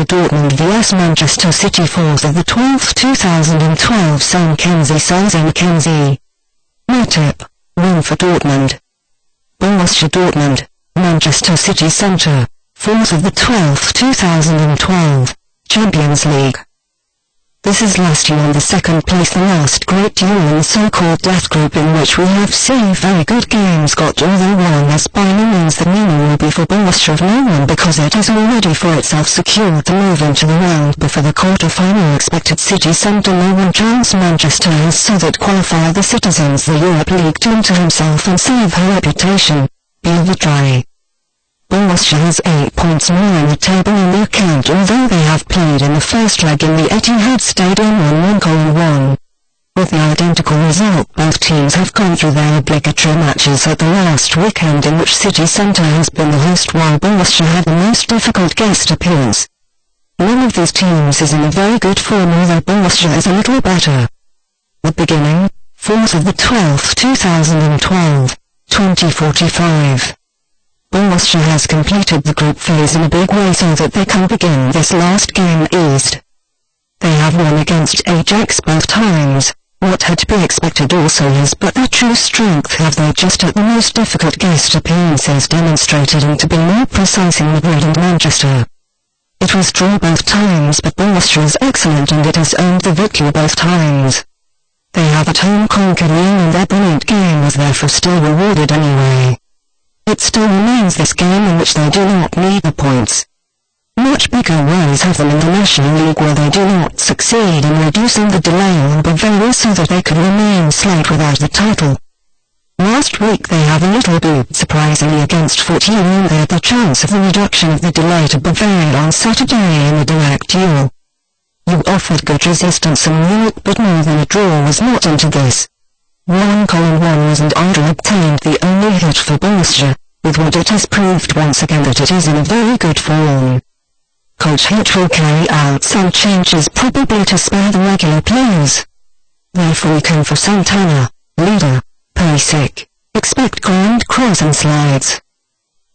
Borussia Dortmund vs Manchester City 4.12.2012 SelMckenzie Selzer-McKenzie. Matchup, win for Dortmund. Borussia Dortmund, Manchester City Centre, 4.12.2012, Champions League. This is last year on the second place, the last great duel in the so-called death group, in which we have seen very good games got, although one as by no means the meaning will be for Borussia of no one, because it has already for itself secured the move into the round before the quarter-final. Expected City Centre no one chance Manchester has so that qualify the citizens the Europa League to enter himself and save her reputation, obligatory. Borussia has 8 points more in the table in the account, although they have played in the first leg in the Etihad Stadium on 1-1. With the identical result, both teams have gone through their obligatory matches at the last weekend, in which City Centre has been the host while Borussia had the most difficult guest appearance. None of these teams is in a very good form, although Borussia is a little better. The beginning, 4.12.2012, 20:45. Borussia has completed the group phase in a big way so that they can begin this last game eased. They have won against Ajax both times, what had to be expected also is, but their true strength have they just at the most difficult guest appearances demonstrated, and to be more precise in Madrid and Manchester. It was draw both times, but Borussia is excellent and it has earned the victory both times. They have at home conquered Lyon and their brilliant game was therefore still rewarded anyway. It still remains this game in which they do not need the points. Much bigger worries have them in the National League, where they do not succeed in reducing the delay on Bavaria so that they could remain slight without the title. Last week they have a little bit surprisingly against Fortuna, they had the chance of the reduction of the delay to Bavaria on Saturday in the direct duel. You offered good resistance and Munich, but more than a draw was not into this. 1-1 was and Idol obtained the only hit for Borussia, with what it has proved once again that it is in a very good form. Coach Hitch will carry out some changes, probably to spare the regular players. Therefore we can for Santana, leader, Perisic, expect grand cross and slides.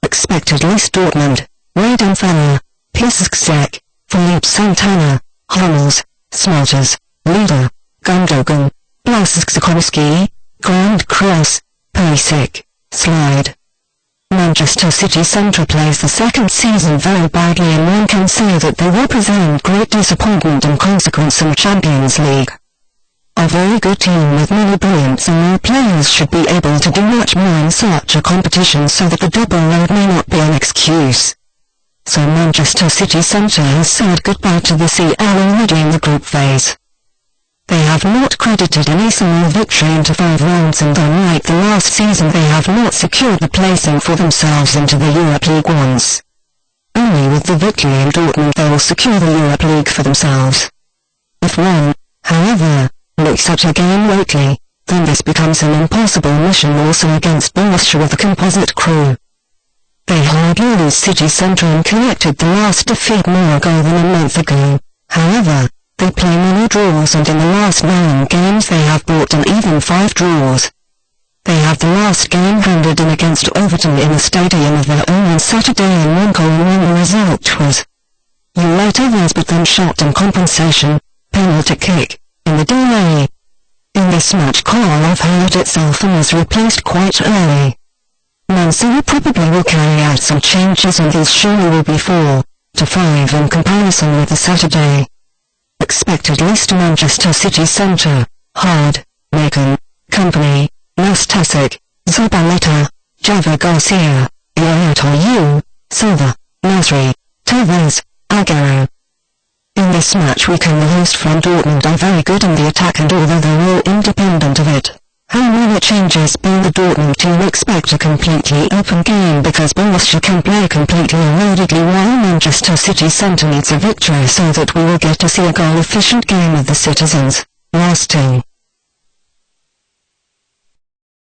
Expected list Dortmund, Weidenfeller, Piszczek, Philippe Santana, Hummels, Smarters, leader, Gundogan, Blaszczykowski, grand cross, Perisic, slide. Manchester City Centre plays the second season very badly, and one can say that they represent great disappointment and consequence in Champions League. A very good team with many brilliant and new players should be able to do much more in such a competition, so that the double load may not be an excuse. So Manchester City Centre has said goodbye to the CL already in the group phase. They have not credited any single victory into 5 rounds, and unlike the last season they have not secured the placing for themselves into the Europa League once. Only with the victory in Dortmund they will secure the Europa League for themselves. If one, however, makes such a game lately, then this becomes an impossible mission also against Borussia with a composite crew. They hardly lose City Centre and collected the last defeat more ago than a month ago. However, they play many draws, and in the last 9 games they have brought an even 5 draws. They have the last game handed in against Everton in a stadium of their own on Saturday, and 1-1 the result was. You let Evans but then shot in compensation, penalty kick, in the delay. In this match Kolarov hurt itself and was replaced quite early. Man City probably will carry out some changes, and these surely will be 4-5 in comparison with the Saturday. Expected list Manchester City Centre, Hard, Macon, Company, Nastasic, Zabaleta, Java Garcia, Iayatoyu, Silva, Nasri, Tevez, Aguero. In this match we can the host from Dortmund are very good in the attack, and although they're all independent of it, how will it changes being the Dortmund team expect a completely open game, because Borussia can play completely erodedly while Manchester City Centre needs a victory so that we will get to see a goal-efficient game of the citizens, lasting.